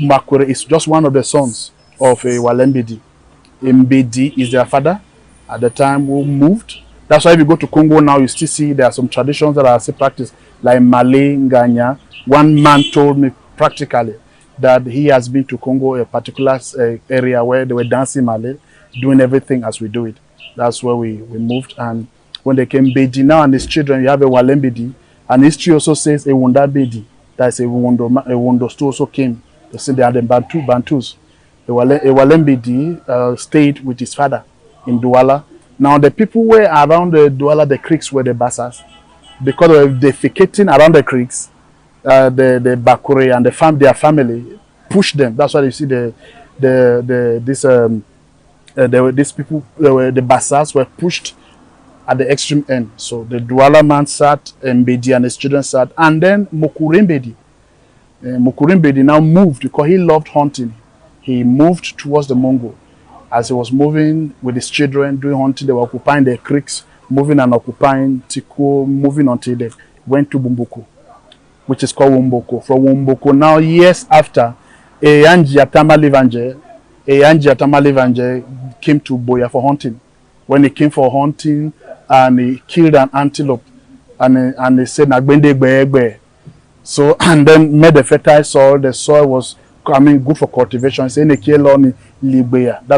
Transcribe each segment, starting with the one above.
Makure is just one of the sons of a Walembedi. Mbedi is their father at the time who moved. That's why if you go to Congo now, you still see there are some traditions that are still practiced, like Malay, Nganya. One man told me practically that he has been to Congo, a particular area where they were dancing Malay, doing everything as we do it. That's where we moved. And when they came, Bedi now and his children, you have a Walembedi. And history also says a Wunda Bedi. That's a Wondo also came. They say they are the Bantus. Ewalembidi stayed with his father in Douala. Now the people were around the Douala, the creeks were the Bassas. Because of defecating around the creeks, the Bakure and their family pushed them. That's why you see these people, the Bassas were pushed at the extreme end. So the Douala man sat, Mbedi and his children sat, and then Mokurimbedi. Mokurimbedi now moved because he loved hunting. He moved towards the Mongo. As he was moving with his children, doing hunting, they were occupying the creeks, moving and occupying Tiko, moving until they went to Bumboko, which is called Womboko. From Womboko, now years after, Eyanji Atama Livanje came to Buea for hunting. When he came for hunting, and he killed an antelope, and he said, Nagbende Gbe. So, and then made a fertile soil. The soil was good for cultivation. That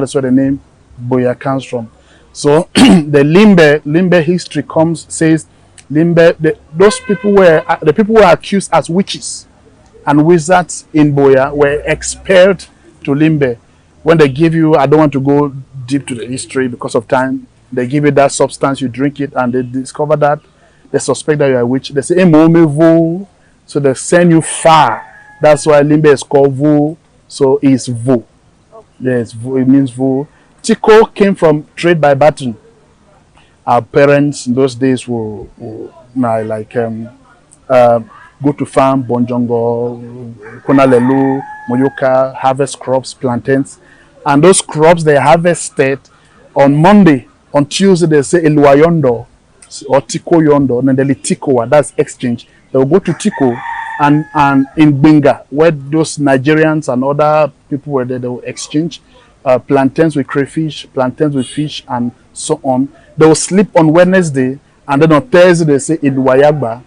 is where the name Buea comes from. So the Limbe history says those people the people who were accused as witches and wizards in Buea were expelled to Limbe. When they give you, I don't want to go deep to the history because of time, they give you that substance, you drink it, and they discover that they suspect that you are a witch. They say, so they send you far. That's why Limbe is called Vu, so it's Vu. Yes, Vu, it means Vu. Tiko came from trade by baton. Our parents in those days will go to farm, Bonjongo, Konalelu, Moyoka, harvest crops, plantains. And those crops they harvested on Monday. On Tuesday they say Eluayondo or Tiko Yondo, and then they Tikoa, that's exchange. They will go to Tiko and in Benga, where those Nigerians and other people were there, they will exchange plantains with crayfish, plantains with fish, and so on. They will sleep on Wednesday, and then on Thursday they say Eluayagba,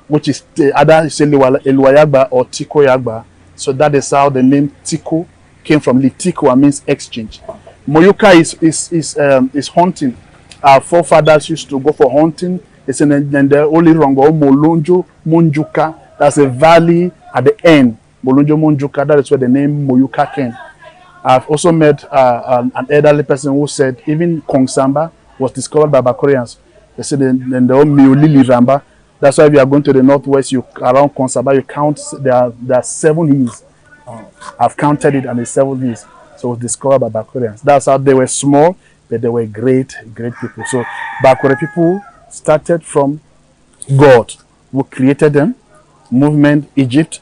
which is either say Eluayagba or Tiko Yagba. So that is how the name Tiko came from. Litiko means exchange. Moyoka is hunting. Our forefathers used to go for hunting. It's in the only Rongo, Molonjo, Monjuka. That's a valley at the end. Molonjo, Monjuka. That is where the name Moyoka came. I've also met an elderly person who said even Kongsamba was discovered by Bakorians. They said in the old Miolili Ramba. That's why if you are going to the northwest, around Kongsamba, you count, there are 7 hills. I've counted it, and it's 7 hills. So it was discovered by Bakorians. That's how they were small, but they were great people. So Bakore people started from God, who created them. Movement, Egypt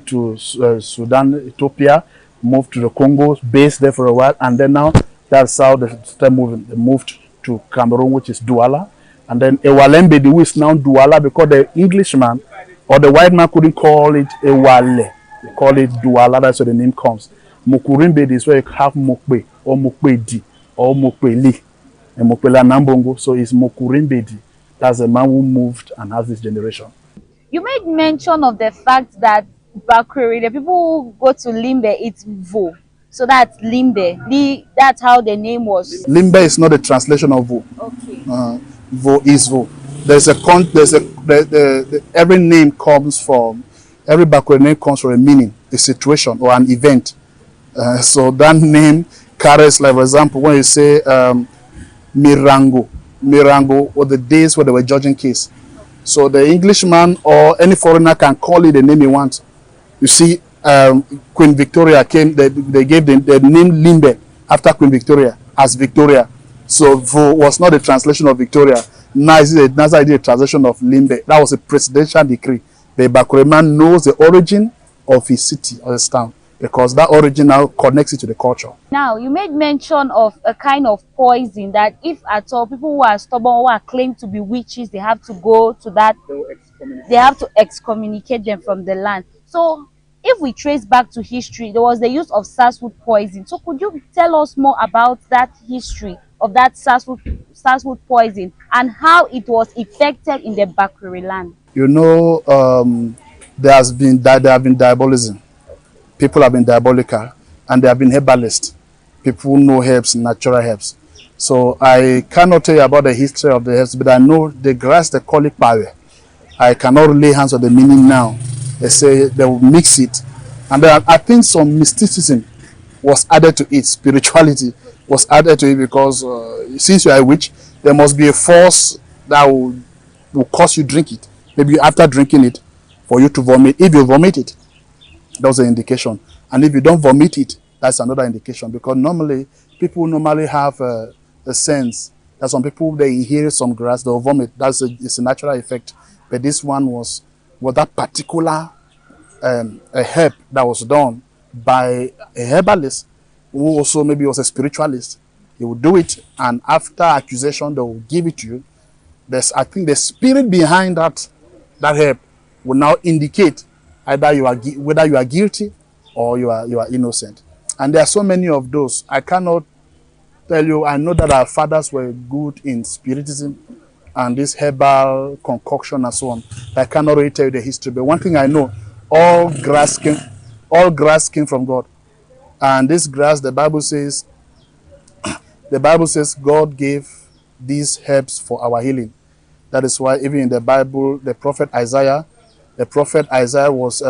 to Sudan, Ethiopia, moved to the Congo, based there for a while, and then now that's how they started moving. They moved to Cameroon, which is Douala, and then Ewalembedi, who is now Douala, because the Englishman or the white man couldn't call it Ewale. They call it Douala, that's where the name comes. Mokurimbedi is where you have Mokbe or Mokbedi or Mokbeli and Mokbela Nambongo. So it's Mokurimbedi. That's the man who moved and has this generation. You made mention of the fact that Bakuri, the people who go to Limbe, it's Vo. So that's Limbe. That's how the name was. Limbe is not a translation of Vo. Okay. Vo is Vo. Every name comes from, every Bakuri name comes from a meaning, a situation, or an event. So that name carries, like for example, when you say Mirango were the days where they were judging case. So the Englishman or any foreigner can call it the name he wants. You see, Queen Victoria came, they gave the name Limbe after Queen Victoria as Victoria. So Vo was not a translation of Victoria. Now it's a translation of Limbe. That was a presidential decree. The Bakure man knows the origin of his city or his town, because that origin now connects it to the culture. Now, you made mention of a kind of poison that if at all people who are stubborn, who are claimed to be witches, they have to go to that, they have to excommunicate them from the land. So if we trace back to history, there was the use of sarsfood poison. So could you tell us more about that history of that sarsfood poison and how it was effected in the Bakweri land? You know, there have been diabolism. People have been diabolical, and there have been herbalists. People who know herbs, natural herbs. So I cannot tell you about the history of the herbs, but I know the grass they call it power. I cannot lay hands on the meaning now. They say they will mix it, and then I think some mysticism was added to it. Spirituality was added to it because since you are a witch, there must be a force that will cause you drink it. Maybe after drinking it, for you to vomit. If you vomit it, that's an indication. And if you don't vomit it, that's another indication. Because normally, people normally have a sense that some people, they inhale some grass, they'll vomit. It's a natural effect. But this one was that particular a herb that was done by a herbalist who also maybe was a spiritualist. He would do it, and after accusation, they will give it to you. I think the spirit behind that herb will now indicate either whether you are guilty or you are innocent. And there are so many of those. I cannot tell you. I know that our fathers were good in spiritism and this herbal concoction and so on. I cannot really tell you the history, but one thing I know, all grass came from God. And this grass, the Bible says God gave these herbs for our healing. That is why even in the Bible, the prophet Isaiah was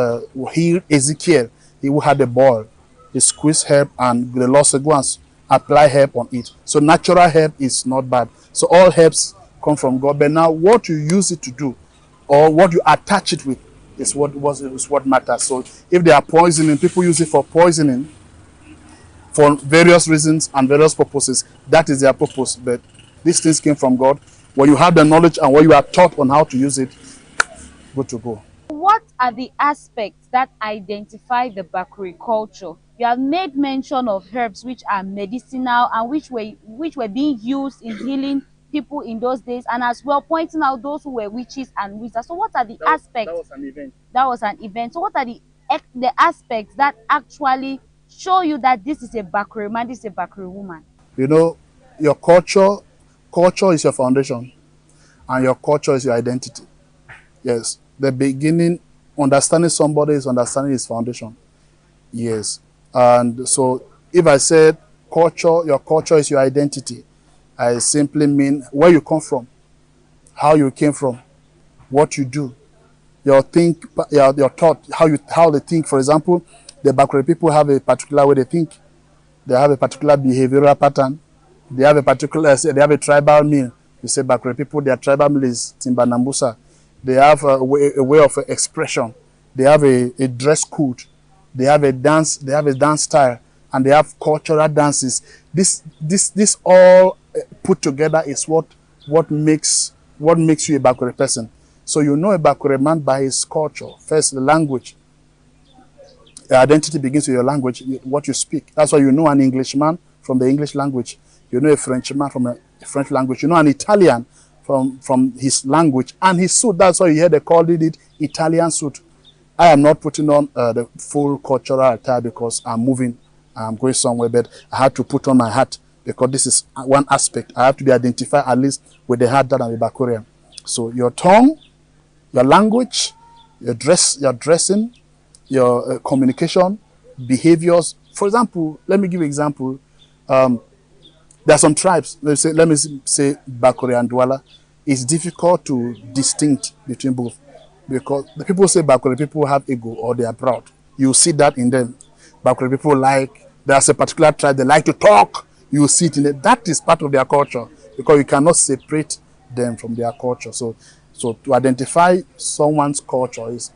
healed Ezekiel. He who had a boil. He squeezed herb and the Lord said, go and apply herb on it. So natural herb is not bad. So all herbs come from God. But now what you use it to do or what you attach it with is what matters. So if they are poisoning, people use it for poisoning for various reasons and various purposes. That is their purpose. But these things came from God. When you have the knowledge and when you are taught on how to use it, good to go. What are the aspects that identify the Bakweri culture? You have made mention of herbs which are medicinal and which were being used in healing people in those days, and as well pointing out those who were witches and wizards. So what are the aspects? That was an event. That was an event. So what are the aspects that actually show you that this is a Bakweri man, this is a Bakweri woman? You know, your culture is your foundation, and your culture is your identity. Yes. The beginning, understanding somebody is understanding his foundation. Yes. And so if I said your culture is your identity, I simply mean where you come from, how you came from, what you do, your thought, how they think. For example, the Bakweri people have a particular way they think. They have a particular behavioral pattern. They have a tribal meal. You say Bakweri people, their tribal meal is Timba Nambusa. They have a way of expression. They have a dress code. They have a dance style, and they have cultural dances. This all put together is what makes you a Bakweri person. So you know a Bakweri man by his culture. First, the language. Your identity begins with your language, what you speak. That's why you know an Englishman from the English language. You know a Frenchman from a French language. You know an Italian from his language and his suit. That's why you hear they called it Italian suit. I am not putting on the full cultural attire because I'm moving, I'm going somewhere, but I had to put on my hat because this is one aspect. I have to be identified at least with the hat that I'm a Bakwerian. So your tongue, your language, your dressing, your communication, behaviors. For example, let me give you an example. There are some tribes, let me say Bakweri and Douala. It's difficult to distinct between both because the people say Bakweri people have ego or they are proud. You see that in them. Bakweri people there's a particular tribe, they like to talk. You see it in it. That is part of their culture because you cannot separate them from their culture. So to identify someone's culture is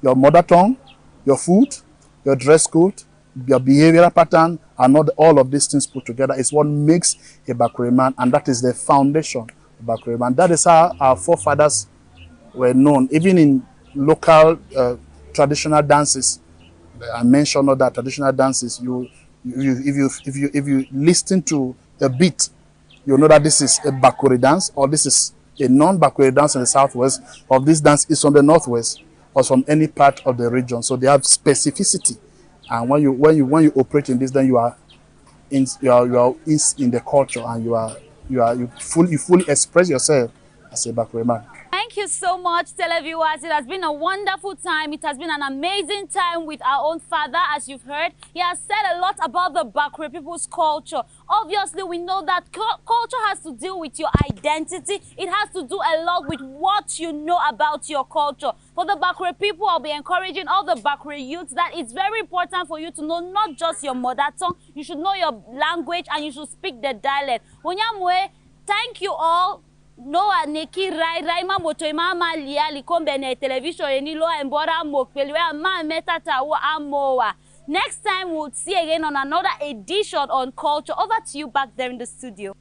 your mother tongue, your food, your dress code, your behavioral pattern, and not all of these things put together is what makes a Bakweri man, and that is the foundation of Bakweri man. That is how our forefathers were known, even in local traditional dances. I mentioned all that traditional dances. If you listen to a beat, you know that this is a Bakweri dance, or this is a non-Bakweri dance in the southwest, or this dance is from the northwest, or from any part of the region. So they have specificity. And when you operate in this, then you are in the culture, and you fully express yourself as a Bakwe man. Thank you so much, televiewers. It has been a wonderful time. It has been an amazing time with our own father, as you've heard. He has said a lot about the Bakwe people's culture. Obviously, we know that culture has to deal with your identity. It has to do a lot with what you know about your culture. For the Bakwe people, I'll be encouraging all the Bakwe youths that it's very important for you to know not just your mother tongue. You should know your language, and you should speak the dialect. Onyamwe, thank you all. No neki rai moto mama lia likombe ne television enilo embora mokpelwe ama metata wa amoa. Next time we'll see again on another edition on culture. Over to you back there in the studio.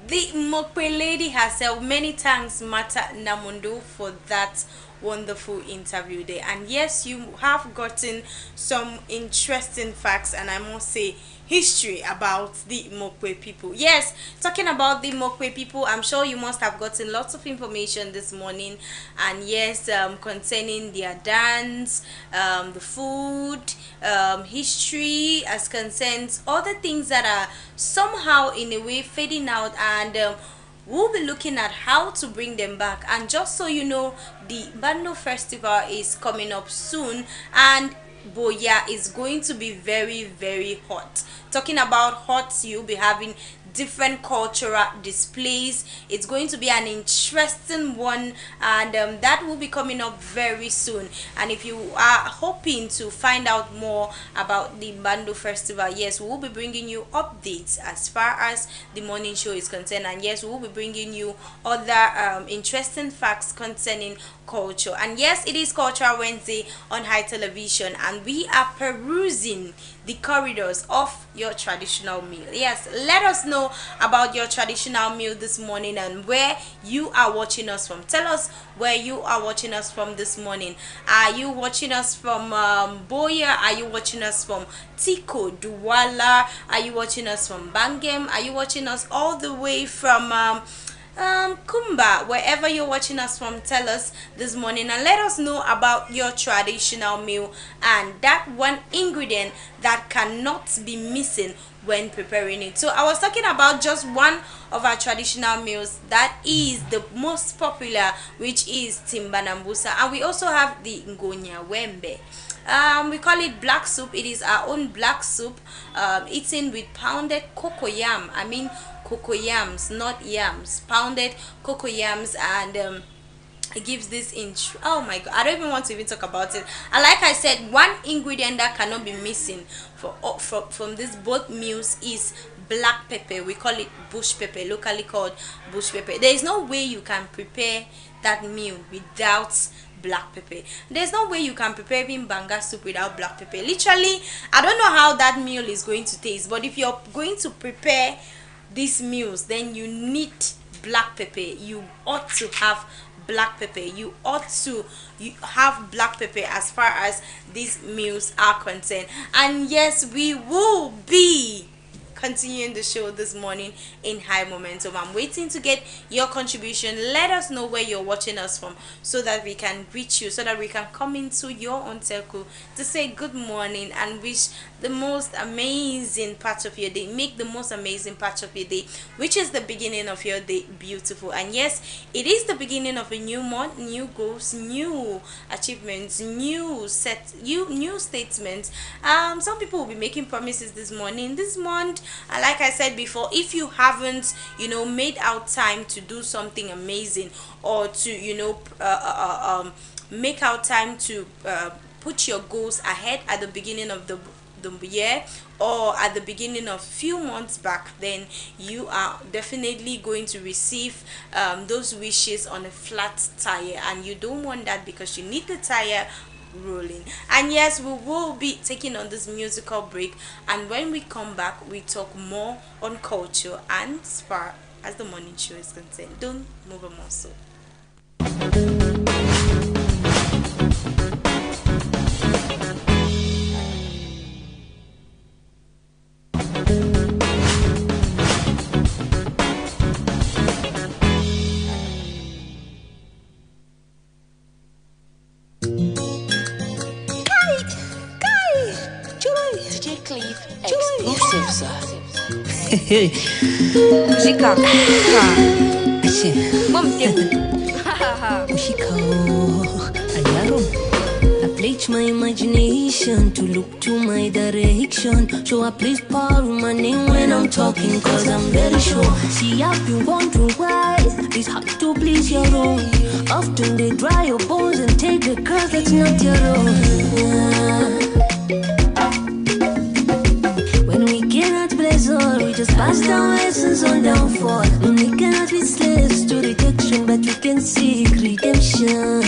The Mokpe lady herself, many thanks Mata Namundo for that wonderful interview there. And yes, you have gotten some interesting facts, and I must say history about the Mokwe people. Yes, talking about the Mokwe people, I'm sure you must have gotten lots of information this morning. And yes, concerning their dance, the food, history as concerns other things that are somehow in a way fading out, and we'll be looking at how to bring them back. And just so you know, the Bando Festival is coming up soon, and Buea is going to be very, very hot. Talking about hot, you'll be having different cultural displays. It's going to be an interesting one, and that will be coming up very soon. And if you are hoping to find out more about the Bando Festival, yes, we'll be bringing you updates as far as the morning show is concerned. And yes, we'll be bringing you other interesting facts concerning culture. And yes, it is Cultural Wednesday on High Television, and we are perusing the corridors of your traditional meal. Yes, let us know about your traditional meal this morning and where you are watching us from. Tell us where you are watching us from this morning. Are you watching us from Buea? Are you watching us from Tiko, Douala? Are you watching us from Bangem? Are you watching us all the way from Kumba? Wherever you're watching us from, tell us this morning and let us know about your traditional meal and that one ingredient that cannot be missing when preparing it. So I was talking about just one of our traditional meals that is the most popular, which is timbanambusa, and we also have the ngonya wembe. We call it black soup. It is our own black soup, eaten with pounded cocoyam. I mean cocoyams, not yams. Pounded cocoyams, and it gives this oh my god, I don't even want to even talk about it. And like I said, one ingredient that cannot be missing from this both meals is black pepper. We call it bush pepper, locally called bush pepper. There is no way you can prepare that meal without black pepper. There's no way you can prepare even banga soup without black pepper. Literally, I don't know how that meal is going to taste, but if you're going to prepare these meals, then you need black pepper. You ought to have black pepper. You ought to have black pepper as far as these meals are concerned. And yes, we will be continuing the show this morning in high momentum. I'm waiting to get your contribution. Let us know where you're watching us from so that we can reach you, so that we can come into your own circle to say good morning and wish the most amazing part of your day. Make the most amazing part of your day, which is the beginning of your day, beautiful. And yes, it is the beginning of a new month, new goals, new achievements, new statements. Some people will be making promises this month. And like I said before, if you haven't made out time to do something amazing, or to make out time to put your goals ahead at the beginning of the year or at the beginning of few months back, then you are definitely going to receive those wishes on a flat tire, and you don't want that, because you need the tire rolling. And yes, we will be taking on this musical break, and when we come back, we talk more on culture and as far as the morning show is concerned. Don't move a muscle. Exclusive, sir. Musica. Musica. I pledge my imagination to look to my direction. So I please power my name when I'm talking, cause I'm very sure. See, I've been wondering why it's hard to please your own. Often they dry your bones and take the curse that's not your own. When we cannot pleasure, we just pass down lessons on downfall. And we cannot be slaves to rejection, but we can seek redemption.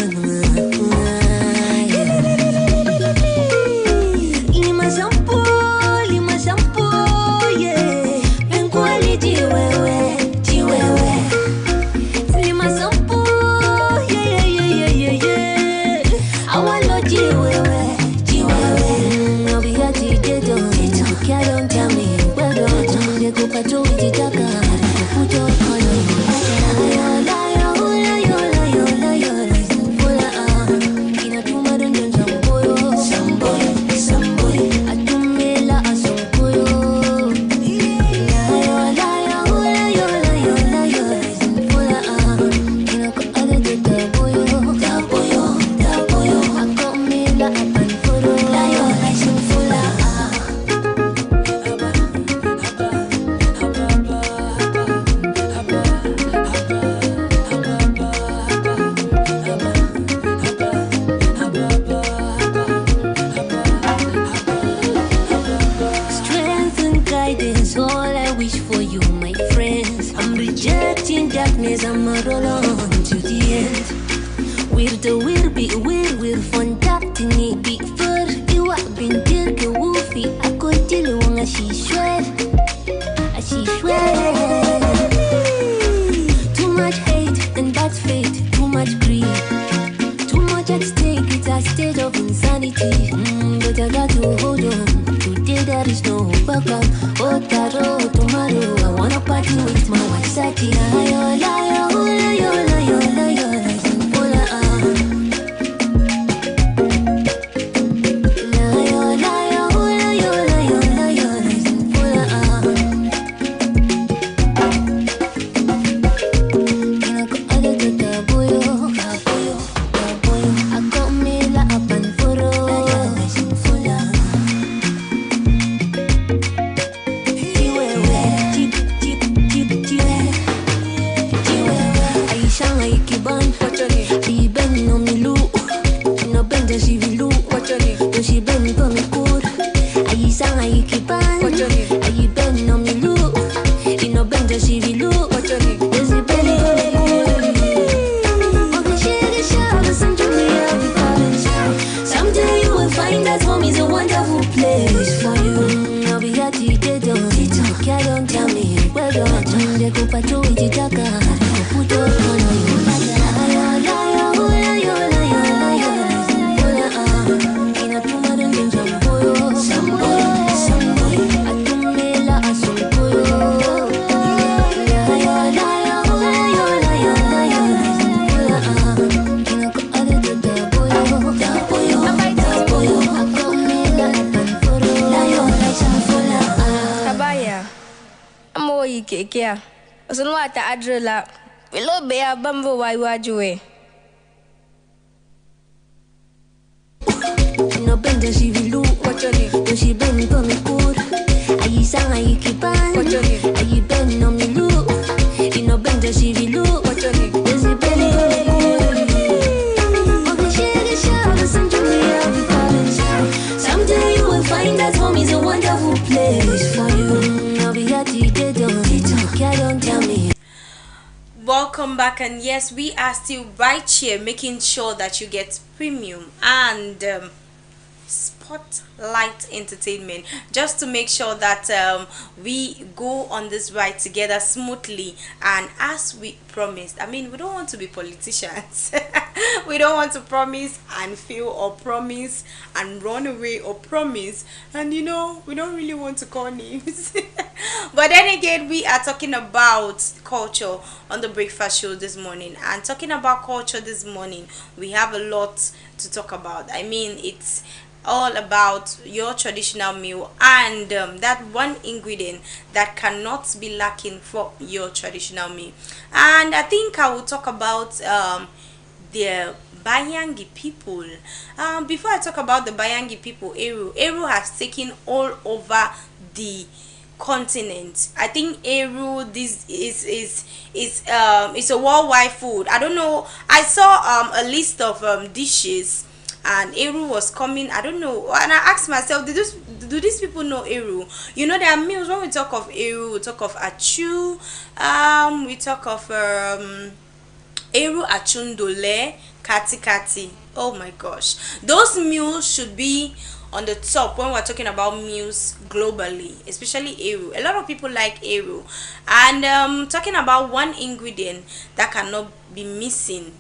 Kia. Usunwa ta adrela. Wilo Buea bambo wa iwajue. No bende si vilu. Wachoni. No si beni pa mi kur. Ayi sang ayi kipan. Wachoni. Ayi beni no mi lu. No bende si vilu. Wachoni. No si beni pa mi kur. Okay, share the show. Listen to me, I'll be calling. Someday you will find that home is a wonderful place for you. I'll be at the door. Don't tell me. Welcome back, and yes, we are still right here making sure that you get premium and spotlight entertainment, just to make sure that we go on this ride together smoothly. And as we promised, I mean, we don't want to be politicians. We don't want to promise and fail, or promise and run away, or promise and we don't really want to call names. But then again, we are talking about culture on the breakfast show this morning. And talking about culture this morning, we have a lot to talk about. I mean, it's all about your traditional meal and that one ingredient that cannot be lacking for your traditional meal. And I think I will talk about the Bayangi people. Before I talk about the Bayangi people, Eru has taken all over the continent. I think Eru this is a worldwide food. I don't know. I saw a list of dishes and Eru was coming. I don't know. And I asked myself, do these people know Eru? You know, there are meals when we talk of Eru, we talk of Achu, we talk of Eru Achundole, Kati Kati. Oh my gosh. Those meals should be on the top when we're talking about meals globally, especially Eru. A lot of people like Eru. And talking about one ingredient that cannot be missing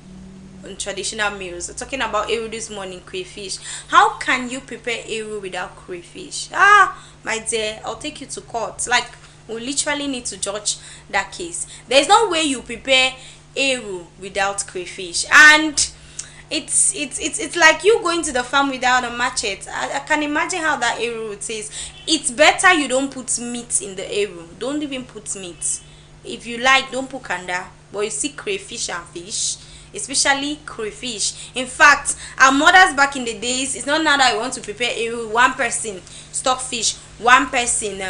on traditional meals. Talking about Eru this morning, crayfish. How can you prepare Eru without crayfish? My dear, I'll take you to court. Like, we literally need to judge that case. There's no way you prepare Eru without crayfish, and it's like you going to the farm without a machete. I can imagine how that Eru would taste. It's better you don't put meat in the Eru. Don't even put meat. If you like, don't put kanda. But you see crayfish and fish, especially crayfish. In fact, our mothers back in the days, it's not now that we want to prepare Eru. One person stockfish, one person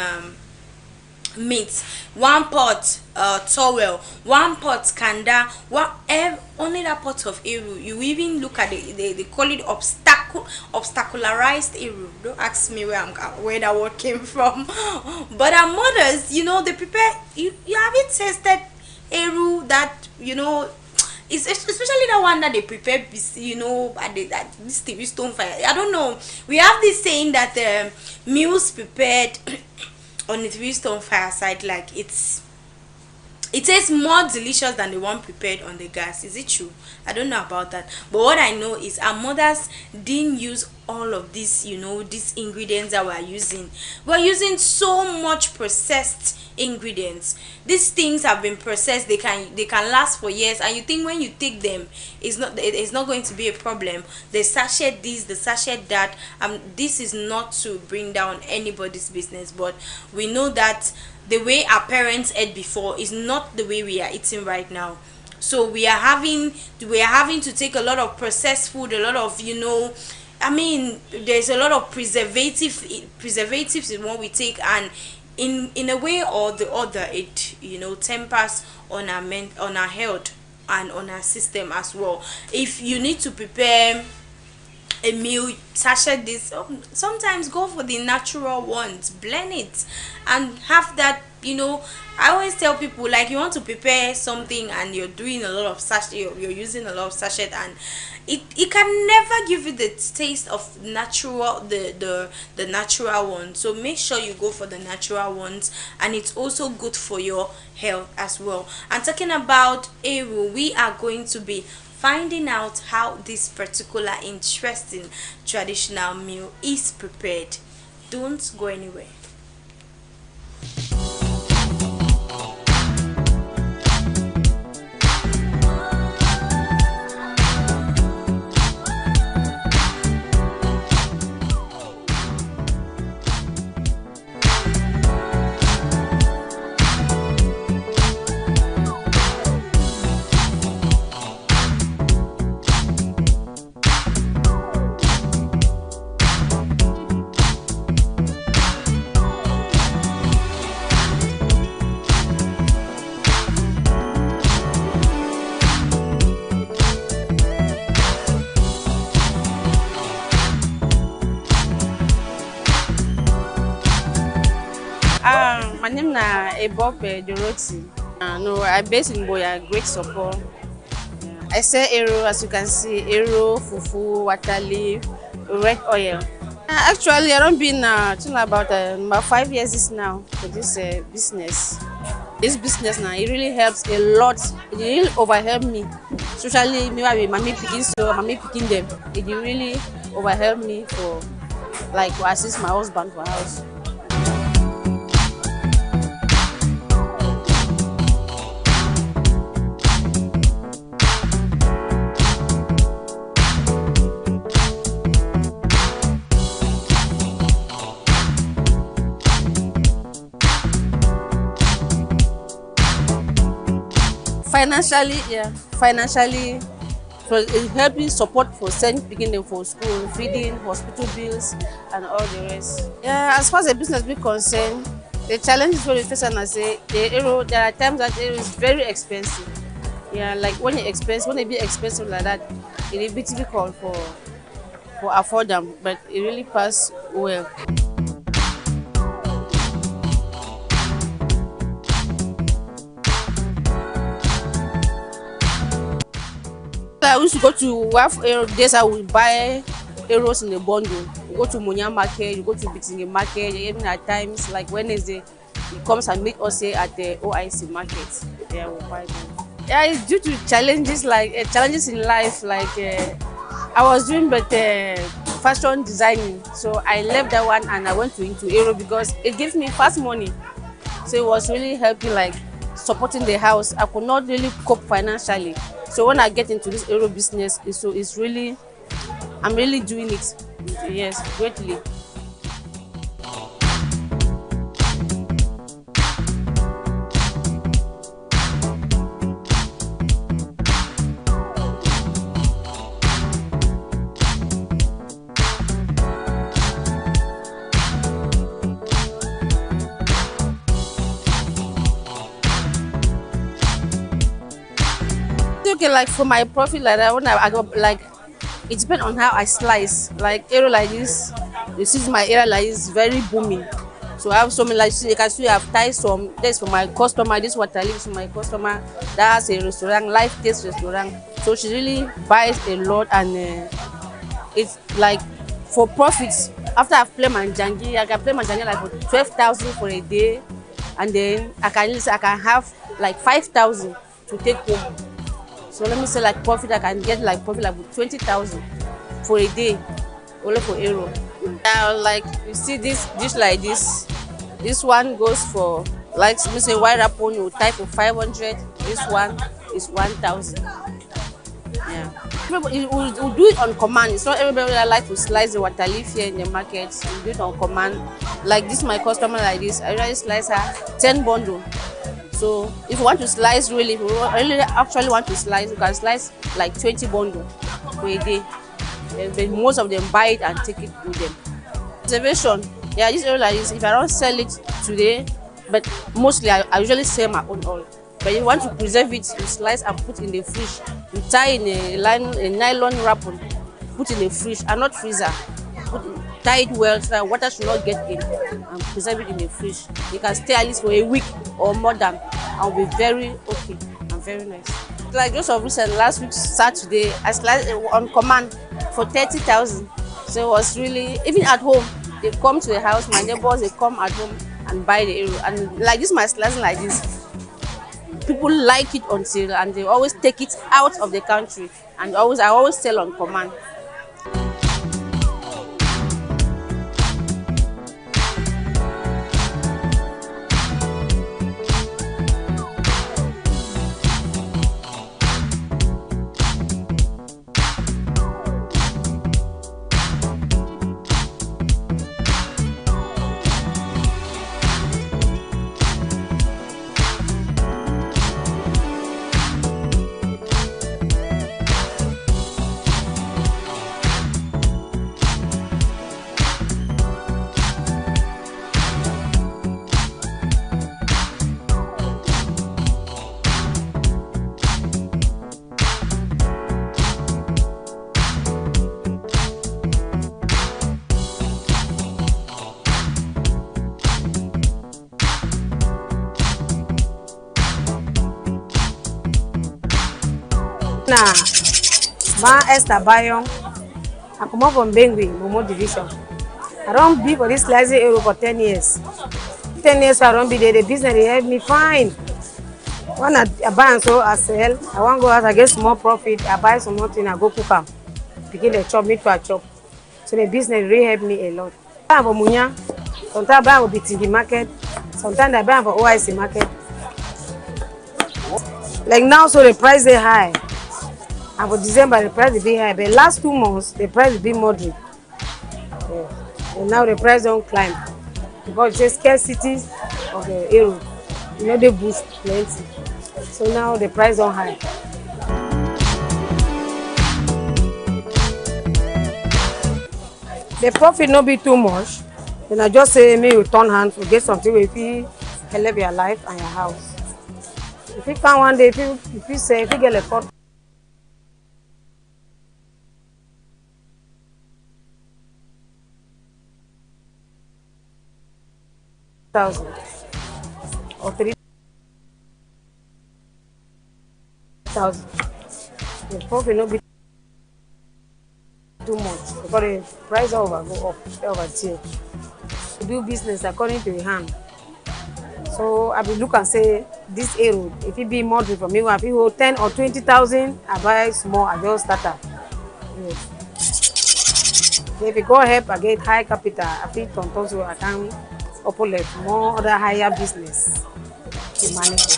meat, one pot towel, one pot kanda, only that pot of Eru. You even look at they call it obstacularized Eru. Don't ask me where that word came from. But our mothers, you know, they prepare. You haven't tasted Eru that, you know, it's especially the one that they prepare, you know, at this TV stone fire. I don't know. We have this saying that meals prepared on the three stone fireside, like it tastes more delicious than the one prepared on the gas. Is it true? I don't know about that, but what I know is our mothers didn't use all of these, you know, these ingredients that we're using. We're using so much processed ingredients. These things have been processed. They can last for years, and you think when you take them, it's not going to be a problem. The sachet this, the sachet that. This is not to bring down anybody's business, but we know that the way our parents ate before is not the way we are eating right now. So we are having to take a lot of processed food, a lot of, you know, I mean, there's a lot of preservatives in what we take, and in a way or the other, it, you know, tempers on our health and on our system as well. If you need to prepare a meal, sachet this, sometimes go for the natural ones, blend it and have that, you know. I always tell people, like, you want to prepare something and you're doing a lot of sachet, you're using a lot of sachet, and it can never give you the taste of natural, the natural one. So make sure you go for the natural ones, and it's also good for your health as well. And talking about Eru, we are going to be finding out how this particular interesting traditional meal is prepared. Don't go anywhere. My name is Ebope Dorothy. No, I based in Buea, great support. I sell Eru, as you can see, Eru, fufu, water leaf, red oil. Actually, I don't been about 5 years now for this business. This business now, it really helps a lot. It really overhelp me, especially me with mommy picking, so mommy picking them. It really overhelp me for, like, to assist my husband for house. Financially, yeah, financially, so it help me support for sending beginning for school, feeding, hospital bills, and all the rest. Yeah, as far as the business be concerned, the challenge is what face, and I say the arrow. There are times that arrow is very expensive. Yeah, like when it be expensive like that, it will be difficult for afford them, but it really pass well. I used to go to Waf Aero days. I would buy arrows in a bundle. You go to Munya market, you go to Bitinge market, even at times like Wednesday, he comes and meet us here at the OIC market. Yeah, we'll buy them. Yeah, it's due to challenges like challenges in life. Like I was doing but fashion designing, so I left that one and I went into aero because it gives me fast money. So it was really helping, like supporting the house. I could not really cope financially. So when I get into this aero business, it's really, I'm really doing it, yes, greatly. Okay, like for my profit like that, when I go like, it depends on how I slice. Like area like this, you see my area like this very booming. So I have some like, you can see I've tied some. That's for my customer. This is what I leave to my customer. That's a restaurant, life taste restaurant. So she really buys a lot, and it's like for profits. After I've played Manjangi, I can play Manjangi like for 12,000 for a day, and then I can have like 5,000 to take home. So let me say like profit, I can get like profit like 20,000 for a day, only for aero. Like you see this dish like this one goes for, like let me say white rapon, you type for 500. This one is 1,000. Yeah. Everybody will do it on command. It's not everybody that like to slice the water leaf here in the market. You do it on command. Like this, my customer like this, I usually slice her 10 bundle. So if you want to slice really, if you really actually want to slice, you can slice like 20 bundle for a day. And most of them buy it and take it with them. Observation, yeah, this oil like this, if I don't sell it today, but mostly I usually sell my own oil. But if you want to preserve it, you slice and put in the fridge. You tie in a nylon wrapper, put in the fridge, and not freezer. Tie it well so that water should not get in, and preserve it in the fridge. You can stay at least for a week or more than, and will be very okay and very nice. Like just of recent, last week Saturday, I sliced on command for 30,000. So it was really, even at home, they come to the house, my neighbors, they come at home and buy the arrow. And like this, my slicing like this, people like it until, and they always take it out of the country, and I always sell on command. Na Ma Esther Bayon, I come up from Bengui, Momo Division. I don't be for this lazy aero for 10 years. 10 years I don't be there. The business they help me fine. When I buy and so I sell, I want to go out, I get small profit. I buy some more thing, I go cook them. Begin the chop, meat for a chop. So the business really help me a lot. I buy for Munya, sometimes I buy for Bitingi market, sometimes I buy for OIC market. Like now, so the price is high. And for December, the price will be high. But last 2 months, the price will be moderate. Yeah. And now the price don't climb. Because it's scarcity of the aero. You know, they boost plenty. So now the price don't high. The profit no be too much. Then I just say me you turn hand to get something if you help your life and your house. If you find one day, if you say if you get a 4,000 or 3,000, the profit no be too much because the price over go up over tier. You do business according to your hand. So I will look and say this arrow, if it be moderate for me, if it hold 10 or 20,000, I buy small, I just start up. So if it go help, I get high capital, I think so I can open like more other higher business to manage it.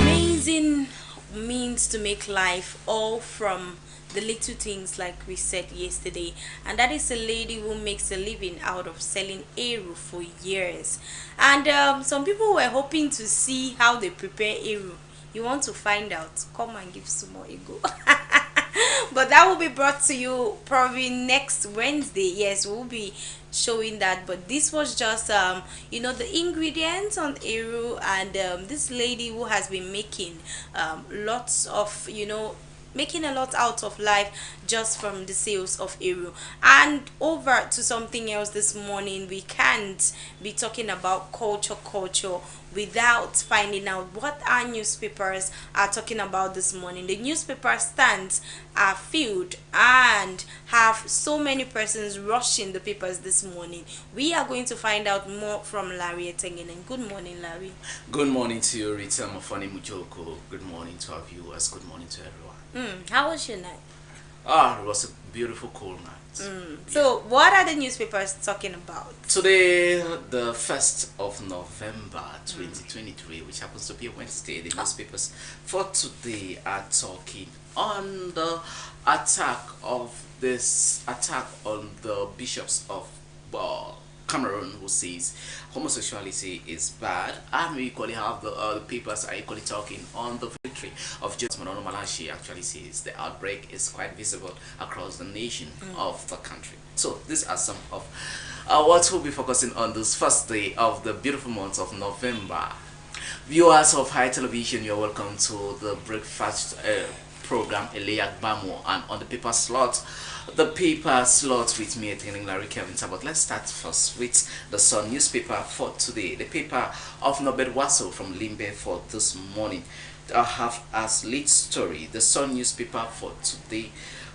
Amazing means to make life, all from the little things like we said yesterday, and that is a lady who makes a living out of selling eru for years. And some people were hoping to see how they prepare eru. You want to find out, come and give some more ego. But that will be brought to you probably next Wednesday. Yes, we'll be showing that. But this was just the ingredients on eru, and this lady who has been making lots of making a lot out of life just from the sales of eru. And over to something else this morning, we can't be talking about culture without finding out what our newspapers are talking about this morning. The newspaper stands are filled and have so many persons rushing the papers this morning. We are going to find out more from Larry Etengenen. Good morning, Larry. Good morning to you, Rita Mafani Mujoko. Good morning to our viewers. Good morning to everyone. How was your night? It was a beautiful, cool night. So, what are the newspapers talking about? Today, the 1st of November 2023, which happens to be a Wednesday, the newspapers for today are talking on the attack on the bishops of Cameroon, who says homosexuality is bad, and we equally have the papers are equally talking on the victory of Judge Monono Malachi. Actually says the outbreak is quite visible across the nation of the country. So these are some of what we'll be focusing on this first day of the beautiful month of November. Viewers of High Television, you're welcome to the breakfast program Gbamu, and on the paper slot with me attending Larry Kevin Tabot. Let's start first with the Sun newspaper for today. The paper of Nobel Wasso from Limbe for this morning have as lead story. The Sun newspaper for today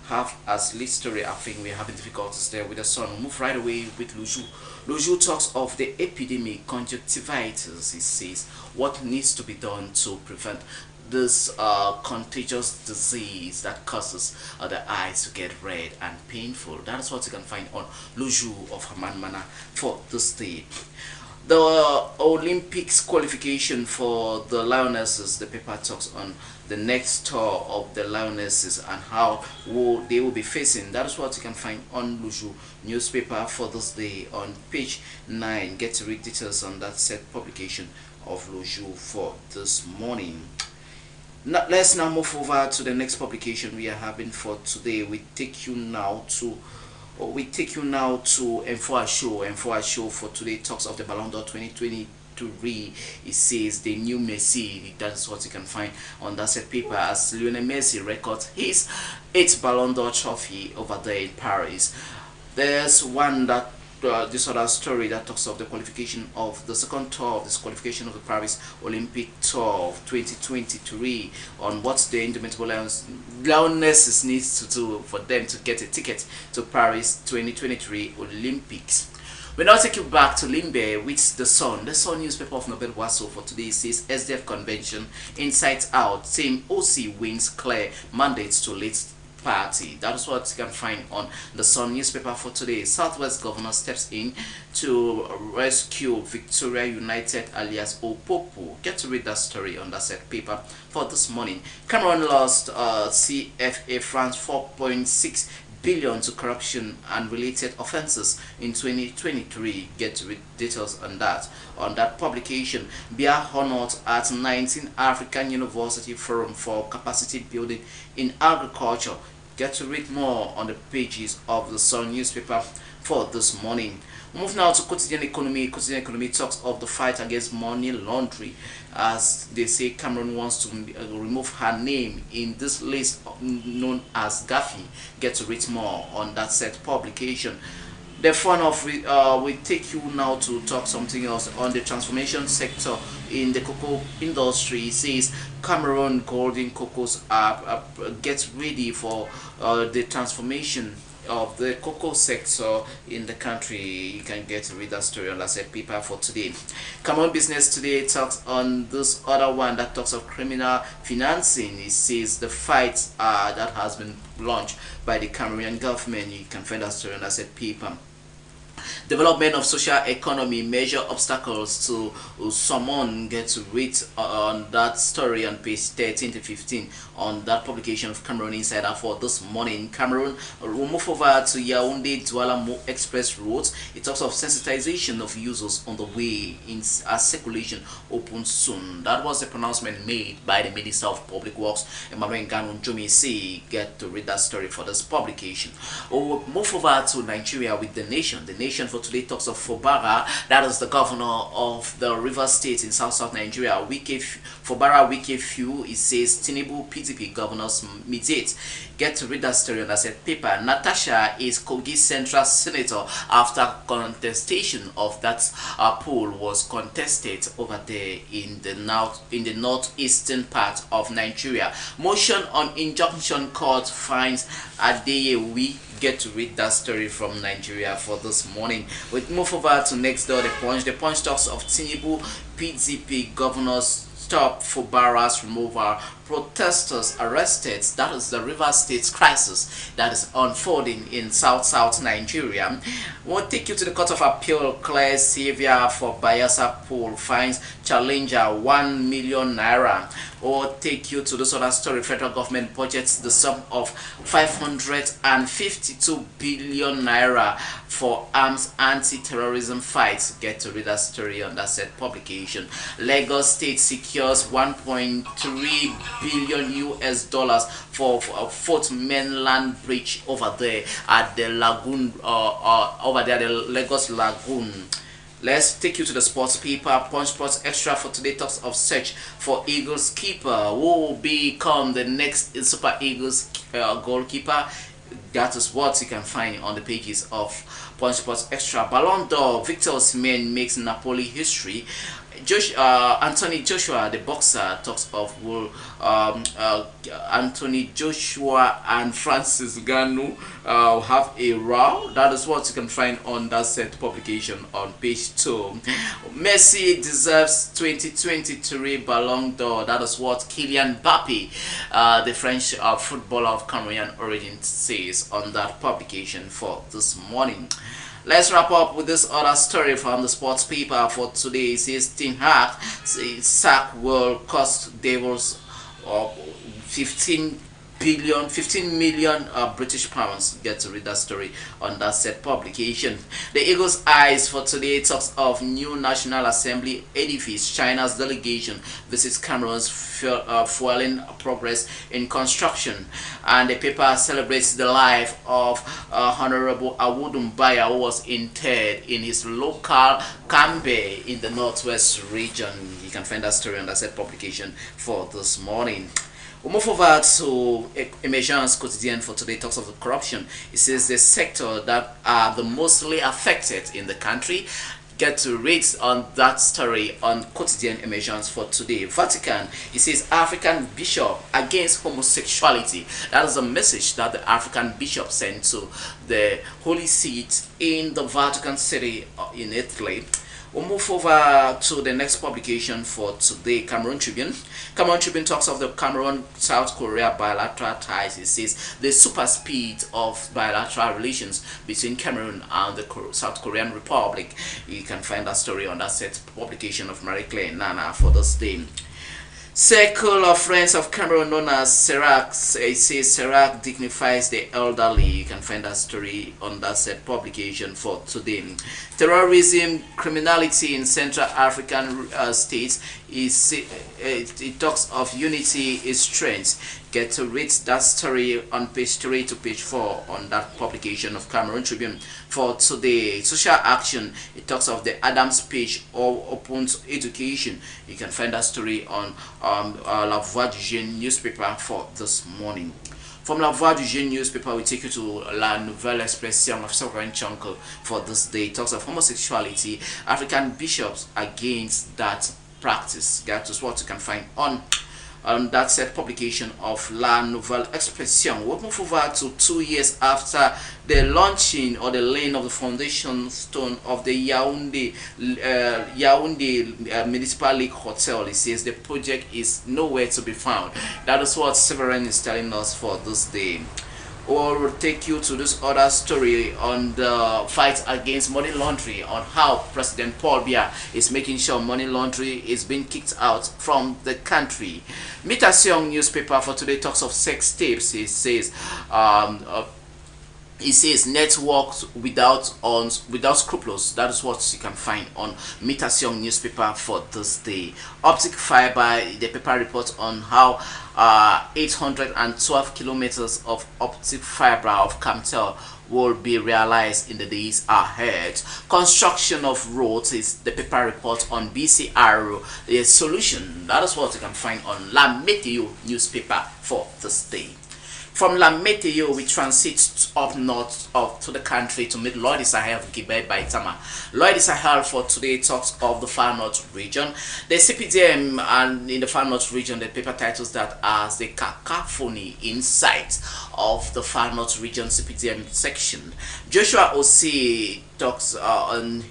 have as lead story. I think we're having difficulties there with the Sun. We'll move right away with Luju. Luju talks of the epidemic conjunctivitis. He says what needs to be done to prevent this contagious disease that causes the eyes to get red and painful. That is what you can find on Luju of Haman Mana for this day. The Olympics qualification for the Lionesses, the paper talks on the next tour of the Lionesses and how they will be facing. That is what you can find on Luju newspaper for this day on page 9. Get to read details on that set publication of Luju for this morning. Now, let's now move over to the next publication we are having for today. We take you now to Enfoa Show for today talks of the Ballon d'Or 2023. It says the new Messi. That's what you can find on that set paper as Lionel Messi records his 8th Ballon d'Or trophy over there in Paris. There's one that this other story that talks of the qualification of the second tour of this qualification of the Paris Olympic Tour of 2023, on what the indomitable Lionesses needs to do for them to get a ticket to Paris 2023 Olympics. We now take you back to Limbe with the Sun. The Sun newspaper of Nobel Waso for today says SDF convention inside out. Team OC wins clear mandates to lead party. That is what you can find on the Sun newspaper for today. Southwest governor steps in to rescue Victoria United alias Opopo. Get to read that story on that set paper for this morning. Cameroon lost CFA France 4.6 billion to corruption and related offenses in 2023. Get to read details on that publication. Buea honored at 19th African University Forum for Capacity Building in Agriculture. Get to read more on the pages of the Sun newspaper for this morning. Move now to Quotidian Economy. Quotidian Economy talks of the fight against money laundering, as they say Cameroon wants to remove her name in this list known as Gafi. Get to read more on that set publication. The fun of we take you now to talk something else on the transformation sector in the cocoa industry. It says Cameroon golden cocoas gets ready for the transformation of the cocoa sector in the country. You can get to read that story on that set paper for today. Cameroon Business Today talks on this other one that talks of criminal financing. It says the fight that has been launched by the Cameroonian government. You can find that story on that set paper. Development of social economy, major obstacles to someone. Get to read on that story on page 13 to 15 on that publication of Cameroon Insider for this morning. Cameroon will move over to Yaoundé Douala Express roads. It talks of sensitization of users on the way in as circulation opens soon. That was the pronouncement made by the Minister of Public Works, Emmanuel Nganu Jomisi. Get to read that story for this publication. We'll move over to Nigeria with The Nation. The Nation for today talks of Fubara, that is the governor of the River State in South Nigeria. Fubara Wike Few, it says Tinubu PDP governors mediate. Get to read that story on that set paper. Natasha is Kogi Central Senator after contestation of that poll was contested over there in the northeastern part of Nigeria. Motion on injunction court finds Adeyewi. Get to read that story from Nigeria for this morning. We move over to next door, The Punch. The Punch talks of Tinubu PDP governors stop Fubara's removal. Protesters arrested. That is the River State crisis that is unfolding in South Nigeria. We'll take you to the Court of Appeal. Claire Xavier for Bayelsa poll finds challenger 1 million naira. Or take you to this other story. Federal government budgets the sum of 552 billion naira for arms anti-terrorism fights. Get to read that story on that said publication. Lagos State secures 1.3 billion US dollars for a fourth mainland bridge over there at the lagoon, over there, the Lagos Lagoon. Let's take you to the sports paper. Punch Sports Extra for today talks of search for Eagles keeper. Who will become the next Super Eagles goalkeeper? That is what you can find on the pages of Punch Sports Extra. Ballon d'Or, Victor Osimhen makes Napoli history. Anthony Joshua, the boxer, talks of Anthony Joshua and Francis Ngannou have a row. That is what you can find on that set publication on page 2. Messi deserves 2023 Ballon d'Or. That is what Kylian Mbappe, the French footballer of Cameroonian origin, says on that publication for this morning. Let's wrap up with this other story from the sports paper for today. It says Ten Hag sack will cost Devils 15 million British pounds. Get to read that story on that set publication. The Eagles' eyes for today talks of new National Assembly edifice. China's delegation visits Cameroon's fueling progress in construction, and the paper celebrates the life of Honorable Awudum Buea, who was interred in his local Kambe in the northwest region. You can find that story on that set publication for this morning. We move over to Emergence Quotidien for today. Talks of the corruption. It says the sector that are the mostly affected in the country. Get to read on that story on Quotidien Emergence for today. Vatican, it says African bishop against homosexuality. That is a message that the African bishop sent to the Holy Seat in the Vatican City in Italy. We'll move over to the next publication for today, Cameroon Tribune. Cameroon Tribune talks of the Cameroon-South Korea bilateral ties. It says the super speed of bilateral relations between Cameroon and the South Korean Republic. You can find that story on that set publication of Marie Claire Nana for this day. Circle of Friends of Cameroon, known as CERAC, it says CERAC dignifies the elderly. You can find that story on that set publication for today. Terrorism, criminality in Central African states, it talks of unity is strength. Get to read that story on page 3 to page 4 on that publication of Cameroon Tribune for today. Social action, it talks of the Adams page or open education. You can find that story on La Voix du Jeune newspaper for this morning. From La Voix du Jeune newspaper, we take you to La Nouvelle Expression of Sovereign Chunkel for this day. It talks of homosexuality, African bishops against that practice. That is what you can find on that set publication of La Nouvelle Expression. We'll move over to 2 years after the launching or the laying of the foundation stone of the Yaoundé Municipal League Hotel. It says the project is nowhere to be found. That is what Severin is telling us for this day. We'll take you to this other story on the fight against money laundering, on how President Paul Biya is making sure money laundering is being kicked out from the country. Mutation newspaper for today talks of sex tapes. It says networks without scruples. That is what you can find on Mutation newspaper for this day. Optic fiber, the paper reports on how 812 kilometers of optic fiber of Camtel will be realized in the days ahead. Construction of roads is the paper report on BCR, the solution. That is what you can find on La Meteo newspaper for this day. From La Meteo, we transit up north to the country to meet Lloyd Sahel of Gbamu by Tama. Lloyd Sahel for today talks of the Far North region. The CPDM and in the Far North region, the paper titles that as the cacophony insight of the Far North region CPDM section. Joshua Osei talks on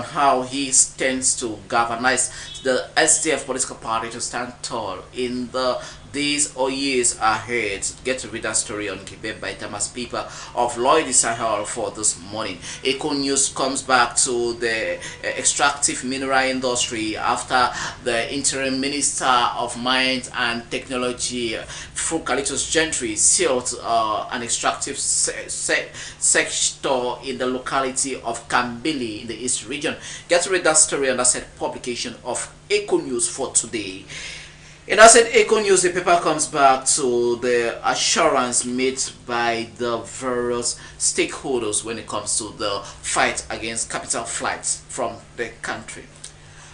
how he tends to galvanize the SDF political party to stand tall in the days or years ahead. Get to read that story on Quebec by Thomas paper of Lloyd Sahel for this morning. Eco News comes back to the extractive mineral industry after the interim minister of mines and technology, Fukalitos Gentry, sealed an extractive sector in the locality of Kambili in the East region. Get to read that story on that said publication of Eco News for today. In our said Eco News, the paper comes back to the assurance made by the various stakeholders when it comes to the fight against capital flights from the country.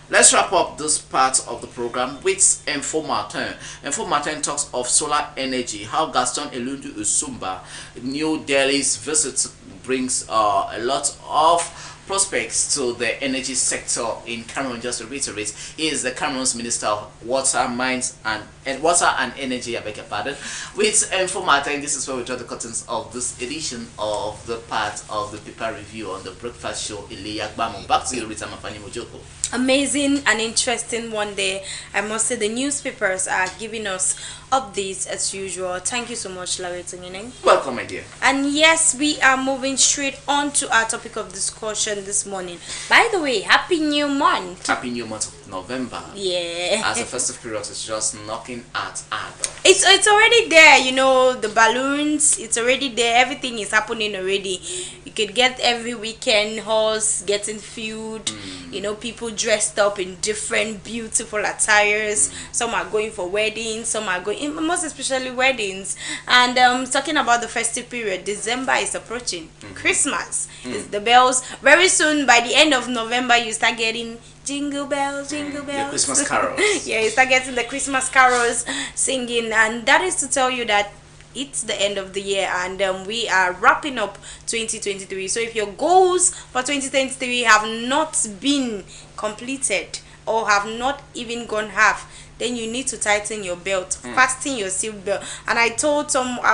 Let's wrap up this part of the program with Info Martin. Info Martin talks of solar energy, how Gaston Elundu Usumba, New Delhi's visit brings a lot of prospects to the energy sector in Cameroon. Just to reiterate, he is the Cameroon's Minister of Water, Mines and Water and Energy, I beg your pardon. With Info Martin, this is where we draw the curtains of this edition of the part of the paper review on the breakfast show Ilya Gbamu. Back to you, Rita Mafani Mojoko. Amazing and interesting one day. I must say the newspapers are giving us updates as usual. Thank you so much, Larry Tungining. Welcome, my dear. And yes, we are moving straight on to our topic of discussion this morning. By the way, happy new month. Happy new month of November. Yeah. As the festive period is just knocking at our door. It's already there, you know, the balloons, it's already there, everything is happening already. You could get every weekend horse getting filled, you know, people dressed up in different beautiful attires. Some are going for weddings, some are going, most especially weddings. And talking about the festive period, December is approaching. Christmas is the bells. Very soon, by the end of November, you start getting jingle bells, jingle bells. The Christmas carols. Yeah, you start getting the Christmas carols singing, and that is to tell you that it's the end of the year, and we are wrapping up 2023. So if your goals for 2023 have not been completed or have not even gone half, then you need to tighten your belt, fasten your seat belt. And I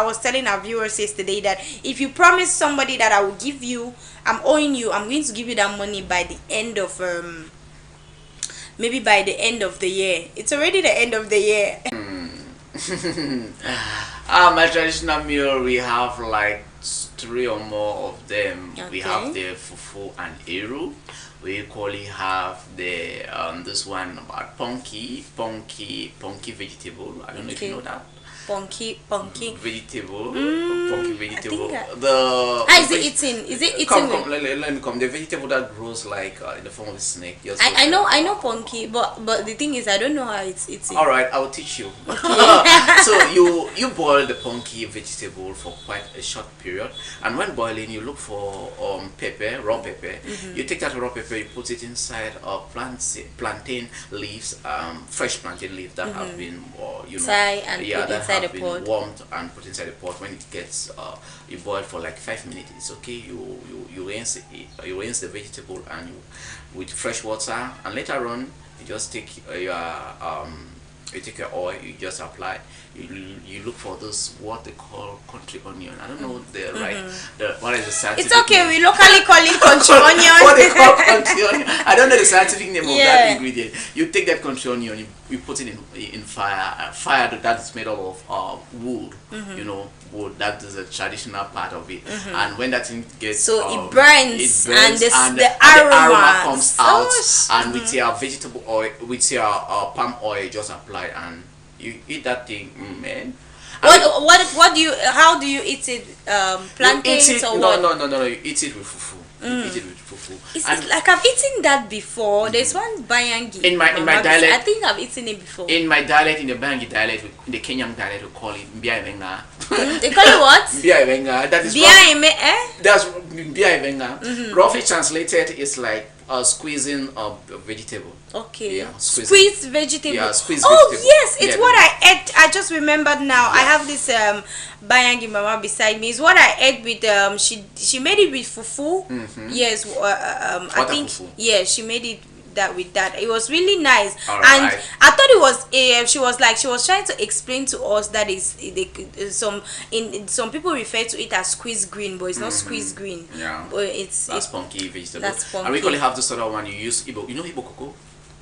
was telling our viewers yesterday that if you promise somebody that I will give you, I'm owing you, I'm going to give you that money by the end of maybe by the end of the year. It's already the end of the year. My traditional meal, we have like 3 or more of them. Okay. We have the fufu and eru. We equally have the this one about punky vegetable. I don't know if you know that. Punky Vegetable, punky vegetable. How is it eating? Is it eating? Come, let me come. The vegetable that grows like in the form of a snake. I know punky, but the thing is, I don't know how it's eating. All right, I will teach you. Okay. So you boil the punky vegetable for quite a short period, and when boiling, you look for pepper, raw pepper. You take that raw pepper, you put it inside plantain leaves, fresh plantain leaves that have been Inside the been pot. warmed and put inside the pot. When it gets you boil for like 5 minutes, it's okay. You rinse the vegetable and with fresh water, and later on you just take your oil, you just apply. You look for this what they call country onion. I don't know what is the scientific It's okay. name. We locally call it country onion. What they call country onion. I don't know the scientific name of that ingredient. You take that country onion, you put it in fire. Fire that is made up of wood. You know, wood. That is a traditional part of it. And when that thing gets it burns and the aroma comes out. Oh, and with your vegetable oil, with your palm oil, you just apply and you eat that thing, man. What do you? How do you eat it? Plantains or what? No. You eat it with fufu. You eat it with fufu. It's like I've eaten that before. There's one bayangi. In my dialect, I think I've eaten it before. In my dialect, in the Bangi dialect, in the Kenyan dialect, we call it Mbia Ivenga. They call it what? Mbia Ivenga. That is That's Mbia Ivenga. Roughly translated, is like squeezing a vegetable. Okay. Yeah, squeezed vegetable. Yeah, squeezed vegetable. vegetable. Yes, it's what I ate. I just remembered now. I have this bayangi mama beside me. It's what I ate with she made it with fufu. Yes, I think fufu. She made it with that. It was really nice. I thought it was she was trying to explain to us that some people refer to it as squeezed green, but it's not squeezed green. Yeah. But that's punky vegetable. That's punky. And we only have this other one. You use Igbo. You know Igbo cocoa?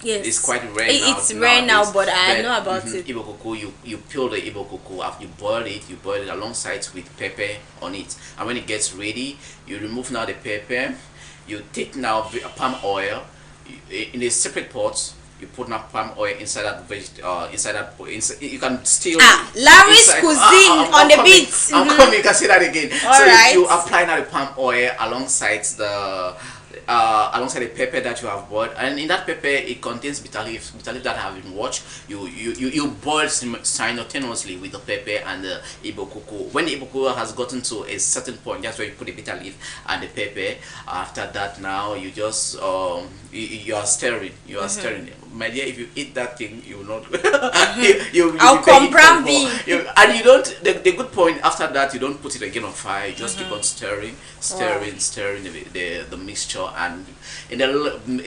Yes. It's quite rare now. It's rare now, but I know about it. Igbo cocoa, you peel the Igbo cocoa, after you boil it alongside with pepper on it. And when it gets ready, you remove now the pepper, you take now palm oil, in a separate pot, you put now palm oil inside that you can still Larry's cuisine on the beat. I'm coming, you can say that again. Right. You apply now the palm oil alongside the pepper that you have boiled, and in that pepper it contains bitter leaf that have been washed. You boil simultaneously with the pepper and the Igbo cocoa. When the Igbo cocoa has gotten to a certain point, that's where you put the bitter leaf and the pepper. After that, now you just you are stirring. Stirring. My dear, if you eat that thing, you will not. I'll come brown bean. And you don't. The good point after that, you don't put it again on fire. You just keep on stirring the mixture, and in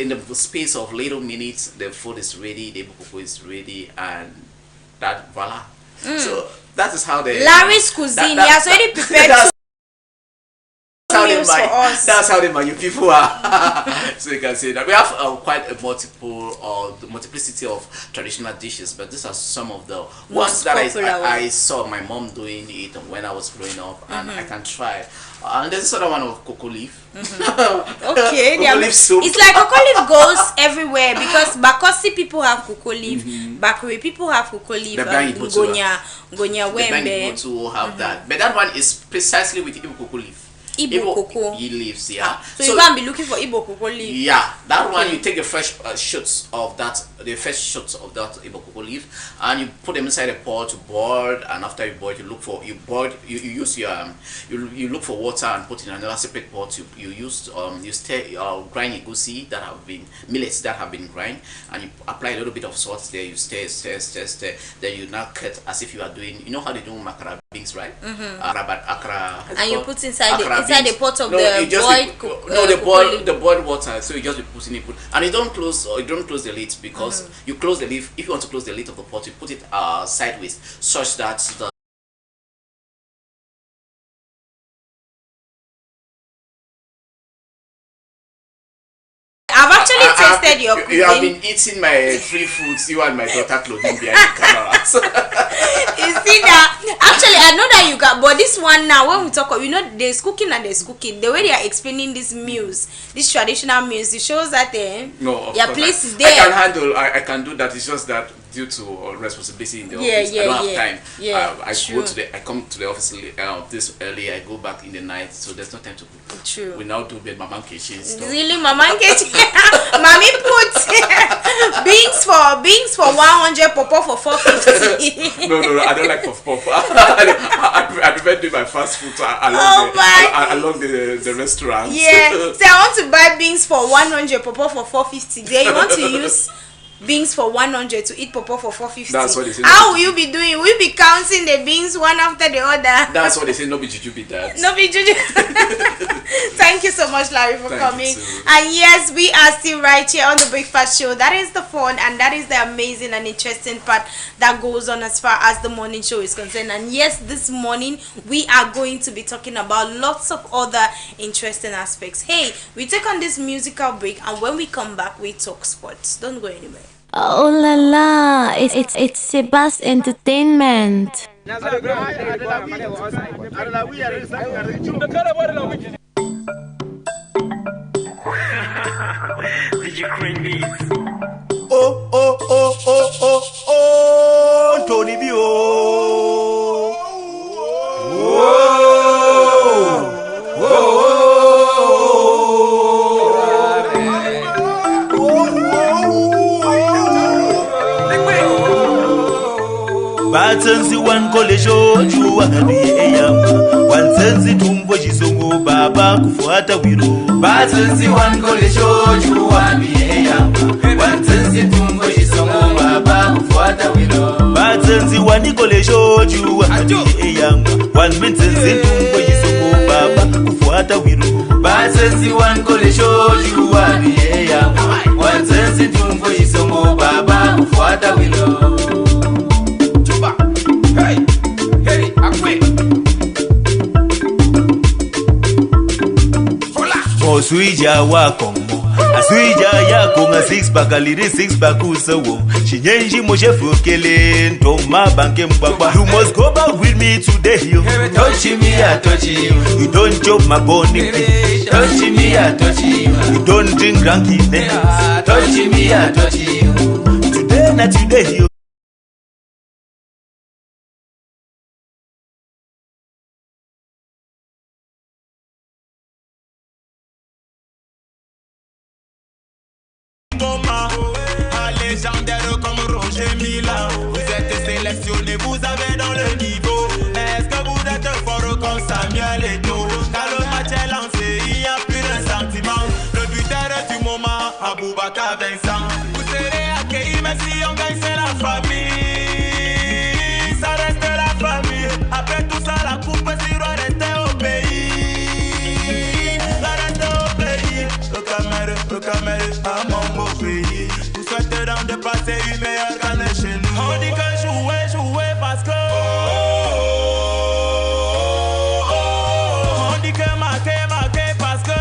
the space of little minutes, the food is ready. The cocoa is ready, and that voila. So that is how the Larry's cuisine. He has already prepared. That's how the Manu people are. So you can say that we have quite a multiplicity of traditional dishes, but these are some of the ones that I saw my mom doing it when I was growing up, and I can try. And there's this other one of cocoa leaf. Okay, cocoa leaf soup. It's like cocoa leaf goes everywhere because Bakosi people have cocoa leaf, Bakuri people have cocoa leaf, Ngonya Wembe. The Bangi people have that, but that one is precisely with Igbo cocoa leaf. Igbo cocoa leaves, yeah. So you can't be looking for Igbo cocoa leaf. Yeah, that one you take the fresh shoots of that, the fresh shoots of that Igbo cocoa leaf, and you put them inside a pot to boil. And after you boil, you look for you use your you look for water and put in another separate pot. You use you grind egusi that have been millets that have been grind, and you apply a little bit of salt there. You stir. Then you now cut as if you are doing. You know how they do makara beans, right? Akra. And you put inside the pot of the boiled water. So you just be putting it, and you don't close the lid, because you close the lid. If you want to close the lid of the pot, you put it sideways, such that the I've actually tasted your cooking. You have been eating my free foods, you and my daughter clothing behind the camera. You see that? Actually, I know that you got, but this one now, when we talk, there's cooking and there's cooking. The way they are explaining these meals, these traditional meals, it shows that your place is there. I can do that. It's just that due to responsibility in the office, I don't have time. I come to the office this early. I go back in the night, so there's no time to cook. True. We now do bed mama kitchen stuff. Really, mama kitchen. Mommy put beans for 100, popo for 450. No, I don't like puff. I prefer doing my fast food along the restaurant. Yeah. So I want to buy beans for 100, popo for 450. There you want to use beans for 100 to eat popo for 450. That's what they say. How will you be doing? Will you be counting the beans one after the other? That's what they say. No be juju be that. No be juju. Thank you so much, Larry, for coming. And yes, we are still right here on the Breakfast Show. That is the fun and that is the amazing and interesting part that goes on as far as the morning show is concerned. And yes, this morning we are going to be talking about lots of other interesting aspects. Hey, we take on this musical break, and when we come back, we talk sports. Don't go anywhere. Oh la la, it's Sebas Entertainment. Oh, Tony Bio. Batanzi one college oju eyama wanzenzi tumbo jisongo baba kufuata wiro. Batanzi one college oju eyama wanzenzi tumbo jisongo baba kufuata wiro. Batanzi one college oju eyama wanzenzi tumbo jisongo baba kufuata wiro. Batanzi one college oju eyama wanzenzi tumbo jisongo baba kufuata wiro. Suija wako Asuija yako nga 6 pack aliri 6 pack usawo Shinyenji moshefu kele Ntoma banke mbakwa. You must go back with me today yo. Touch me, I touch you. You don't chop my bone. Touch me, I touch you. You don't drink drunkenness. Touch me, I touch you. Today not today yo. Vous êtes sélectionné, vous avez dans le niveau. Est-ce que vous êtes fort comme Samuel Eto'o? Car le match est lancé, il n'y a plus de sentiment. Le buteur du moment, Aboubakar Vincent. Vous serez accueillis, mais si on gagne, c'est la famille. Ça reste la famille. Après tout ça, la coupe doit rester au pays. Ça reste au pays. Le Cameroun, à mon beau pays. Vous souhaitez de passer une meilleure année chez nous. On dit que jouer parce que on dit que marquer parce que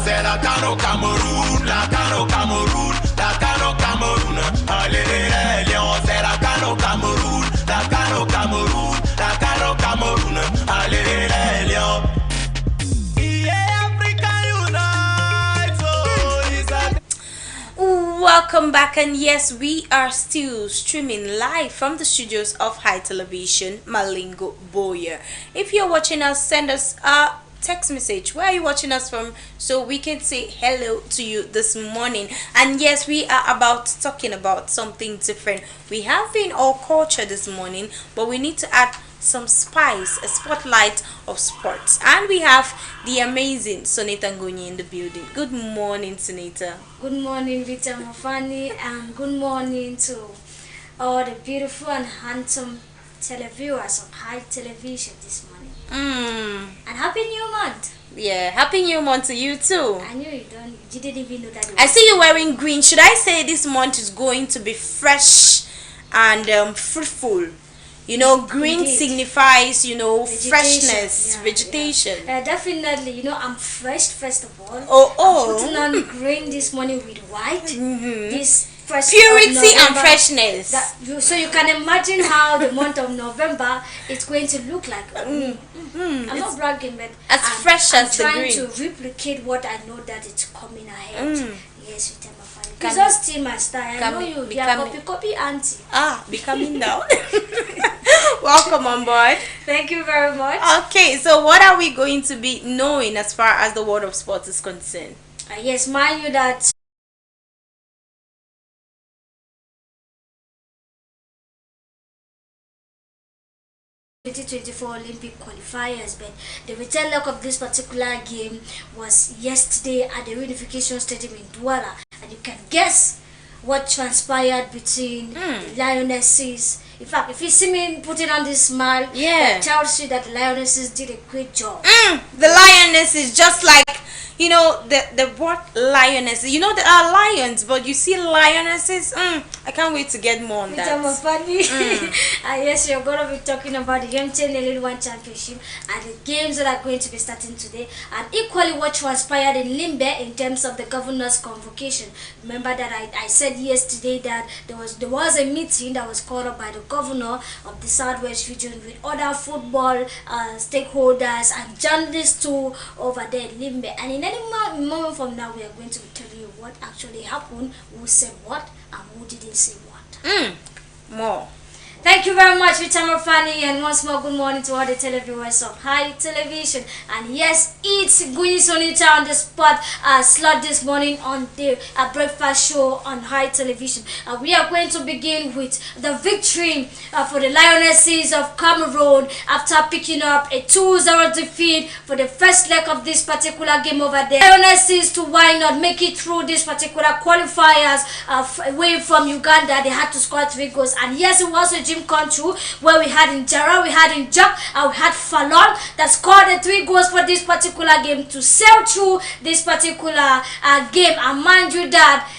c'est la canne au Cameroun, la canne au Cameroun, la canne au Cameroun. Allez les lions, c'est la canne au Cameroun, la canne au Cameroun, la canne au Cameroun. Allez les lions. Yeah, Africa unite, so it's a welcome back, and yes, we are still streaming live from the studios of High Television, Malingo, Buea. If you're watching us, send us a text message. Where are you watching us from, so we can say hello to you this morning? And yes, we are talking about something different. We have been all culture this morning, but we need to add some spice, a spotlight of sports. And we have the amazing Sonita Ngoni in the building. Good morning, Sonita. Good morning, Vita Mafani, and good morning to all the beautiful and handsome televiewers of High Television this morning. And happy new month. Yeah, happy new month to you too. I knew you didn't even know that. I see you wearing green. Should I say this month is going to be fresh and fruitful? You know, green Indeed. Signifies, Vegetation, freshness, yeah, vegetation. Yeah. Definitely, I'm fresh, first of all. Oh. I'm putting on green this morning with white. This first Purity of November, and freshness. So you can imagine how the month of November is going to look like. I'm not bragging, but as fresh as the green. I'm trying to replicate what I know that it's coming ahead. Yes, with my family. Can It's just still my style. I know you. They are copy auntie. Be coming down. Welcome on board. Thank you very much. Okay, so what are we going to be knowing as far as the world of sports is concerned? Yes, mind you that 2024 Olympic qualifiers, but the return leg of this particular game was yesterday at the Unification Stadium in Douala, and you can guess what transpired between the Lionesses. In fact, if you see me putting on this smile, that tells you that the Lionesses did a great job. The Lionesses, just like the word lionesses. There are lions, but you see lionesses. I can't wait to get more on that. Yes, you're going to be talking about the MTN Elite One Championship and the games that are going to be starting today, and equally what transpired in Limbe in terms of the governor's convocation. Remember that I said yesterday that there was a meeting that was called up by the governor of the Southwest region with other football stakeholders and journalists too over there in Limbe. And in any moment from now, we are going to be telling you what actually happened, who said what, and who didn't say what. More. Thank you very much, Vitama Fanny, and once more good morning to all the televiewers of High Television. And yes, it's Guni Sonita on the spot slot this morning on the breakfast show on High Television. We are going to begin with the victory for the Lionesses of Cameroon after picking up a 2-0 defeat for the first leg of this particular game over there. Lionesses to why not make it through this particular qualifiers away from Uganda. They had to score 3 goals, and yes, it was a dream come true where we had in Jara, we had in Jack, and we had Fallon that scored the 3 goals for this particular game to sail through this particular game. And mind you that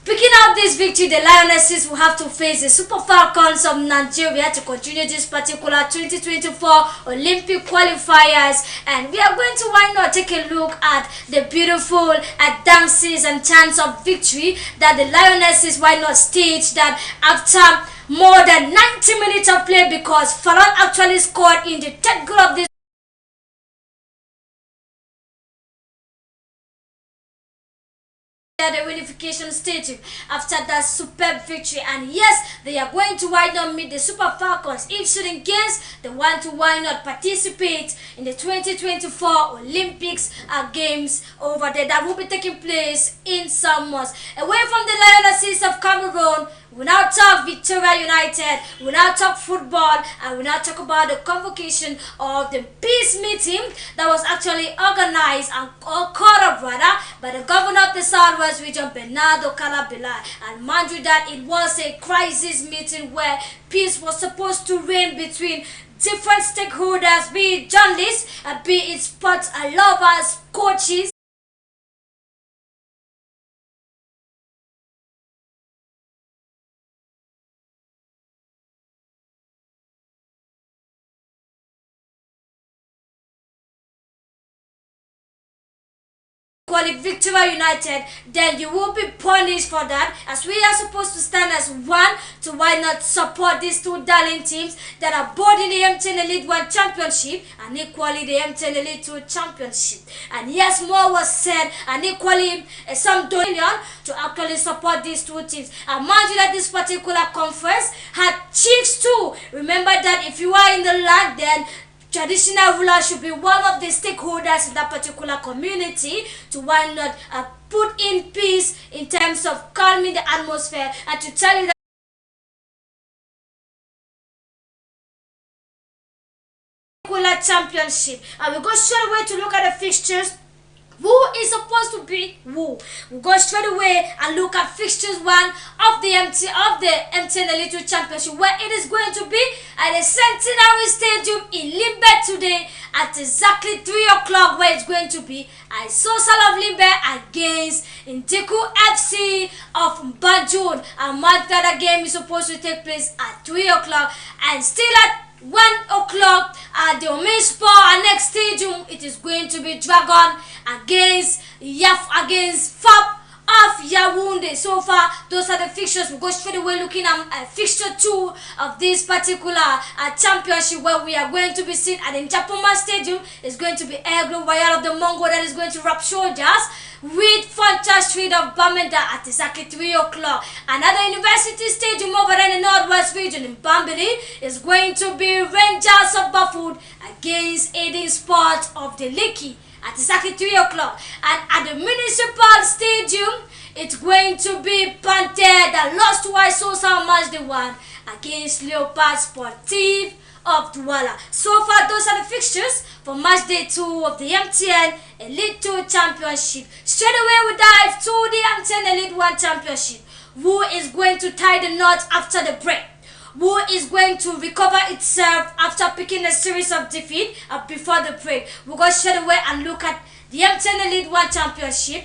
picking up this victory, the Lionesses will have to face the Super Falcons of Nigeria to continue this particular 2024 Olympic qualifiers. And we are going to why not take a look at the beautiful dances and chants of victory that the Lionesses why not stage that after more than 90 minutes of play, because Fallon actually scored in the 3rd goal of this the Unification Stadium after that superb victory. And yes, they are going to why not meet the Super Falcons if shooting games they want to why not participate in the 2024 Olympics games over there that will be taking place in summers. Away from the Lionesses of Cameroon, we now talk Victoria United, we now talk football, and we now talk about the convocation of the peace meeting that was actually organized and called up by the governor of the Southwest region, Bernardo Calabila. And mind you that it was a crisis meeting where peace was supposed to reign between different stakeholders, be it journalists, be it sports lovers, coaches, call it Victoria United, then you will be punished for that, as we are supposed to stand as one to why not support these two darling teams that are both in the MTN Elite 1 Championship and equally the MTN Elite 2 Championship. And yes, more was said, and equally some donation to actually support these two teams. And mind you that this particular conference had chiefs too. Remember that if you are in the land, then traditional ruler should be one of the stakeholders in that particular community to why not put in peace in terms of calming the atmosphere, and to tell you that championship. And we go straight away to look at the fixtures. Who is supposed to be who? We'll go straight away and look at fixtures 1 of the MTN Elite 2 Championship, where it is going to be at the Centenary Stadium in Limbe today at exactly 3 o'clock, where it's going to be at Social of Limbe against Ndiku FC of Banjul. And mark that game is supposed to take place at 3 o'clock, and still at 1 o'clock at the Omespor next stadium, it is going to be Dragon against FAP of Yaoundé. So far, those are the fixtures. We go straight away looking at fixture 2 of this particular championship, where we are going to be seen at the Njapoma Stadium. It's going to be Aigle Royal of the Mongo that is going to rub shoulders with Fonta Street of Bamenda at exactly 3 o'clock. Another University Stadium over there in the Northwest region in Bambili is going to be Rangers of Bafut against Aiding Sports of the Liki at exactly 3 o'clock. And at the Municipal Stadium, it's going to be Panther that lost twice so match the one against Leopard Sportive of Douala. So far, those are the fixtures for match day 2 of the MTN Elite 2 Championship. Straight away we dive to the MTN Elite 1 Championship. Who is going to tie the knot after the break? Who is going to recover itself after picking a series of defeat before the break? We'll go straight away and look at the MTN Elite 1 Championship.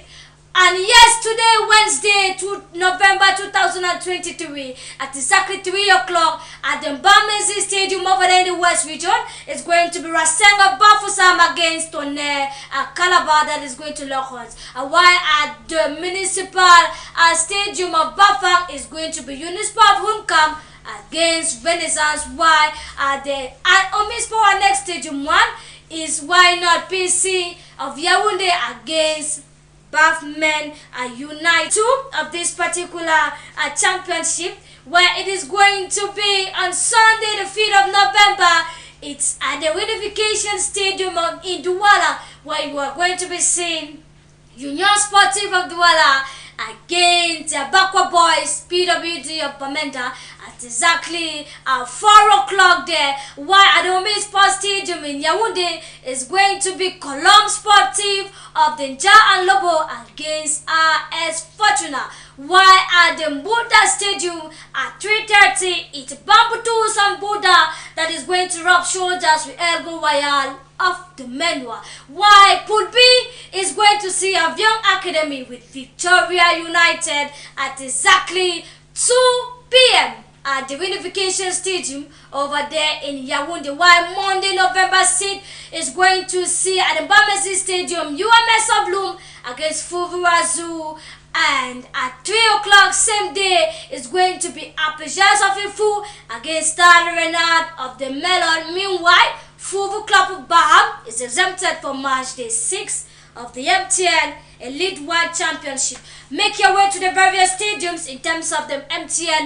And yes, today, Wednesday, November 2023, at exactly 3 o'clock at the Mbamezi Stadium over there in the West Region, it's going to be Rasenga Bafusam against Tonnerre Calabar that is going to lock horns. While at the Municipal Stadium of Bafang is going to be Unisport Hunkam against Renaissance. While at the Omispor next Stadium 1 is Why Not PC of Yaoundé against Bafmen Unite 2 of this particular championship, where it is going to be on Sunday the 5th of November. It's at the Unification Stadium of Douala, where you are going to be seeing Union Sportive of Douala against Bakwa Boys PWD of Bamenda at exactly 4 o'clock there. While at the Ome Sports Stadium in Yaoundé is going to be Colombe Sportive of Denja and Lobo against RS Fortuna. While at the Buda Stadium at 3:30, it's Bambutu Sambuda that is going to rub shoulders with Elgo Royal of the Menua. While Pool B is going to see a young academy with Victoria United at exactly 2 p.m. at the Unification Stadium over there in Yaoundé. While Monday, November 6th is going to see at the Mbamezi Stadium UMS of Loom against Fuvurazu. And at 3 o'clock same day is going to be Apajas of Ifu against Star Renard of the Melon. Meanwhile, Fuvu Club of Baham is exempted for match day 6 of the MTN Elite 1 Championship. Make your way to the various stadiums in terms of the MTN